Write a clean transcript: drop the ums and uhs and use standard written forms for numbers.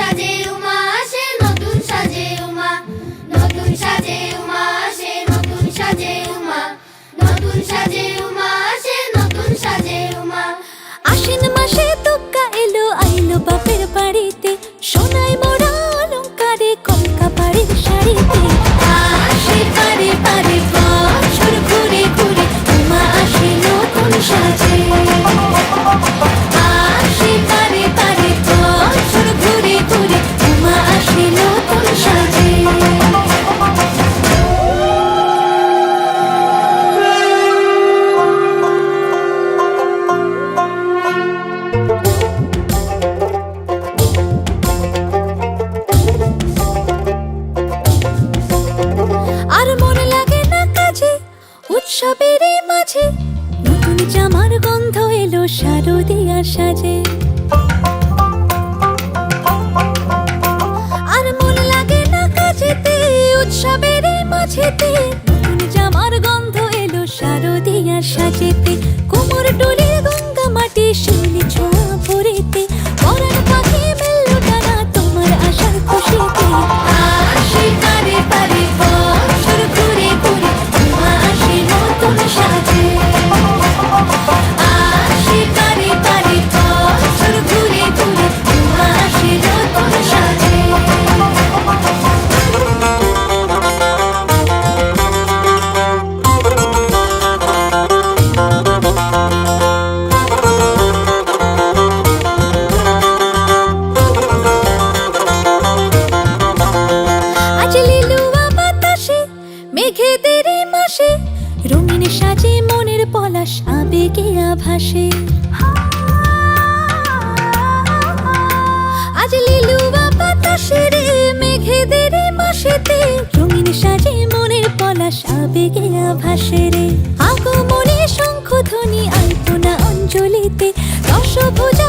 সাজে উমা আসে, নতুন সাজে উমা, নতুন সাজে উমা আসে, নতুন সাজে উমা, নতুন সাজে উমা আসে, নতুন সাজে উমা। আশ্বিন মাসে দুর্গা এলো আইলো বাপের বাড়িতে, সোনায় মোড়া অলংকারে কলকা পাড়ের শাড়িতে। আসে পারে পারে বছর ঘুরে ঘুরে, উমা আসে নতুন সাজে। আসে পারে পারে বছর ঘুরে ঘুরে, উমা আসে নতুন সাজে। আর মন লাগে না কাজে, উৎসবের এই মাঝে, নতুন জামার গন্ধ এলো শারদিয়ার সাজে। আর মন লাগে না কাজেতে, উৎসবের এই মাঝেতে, নতুন জামার গন্ধ এলো শারদিয়ার সাজেতে। কোমর ডোলে গঙ্গা মাটি শিউলি ছোঁয়া ভরেতে, পরাণ পাখি মেলল ডানা তোমার আশার খুশিতে। আসে পারে পারে বছর ঘুরে ঘুরে, উমা আসে নতুন সাজে। আসে পারে পারে বছর ঘুরে ঘুরে, উমা আসে নতুন সাজে। আজ লিলুয়া বাতাসে, মেঘেদের এই মাসে, রঙিন সাজে মনের পলাশ আবেগে আভাসে। আজ লিলুয়া বাতাসে রে, মেঘেদের এই মাসেতে, রঙিন সাজে মনের পলাশ আবেগে আভাসে রে। আগমনে শঙ্খধ্বনি আলপনা অঞ্জলিতে, দশভুজা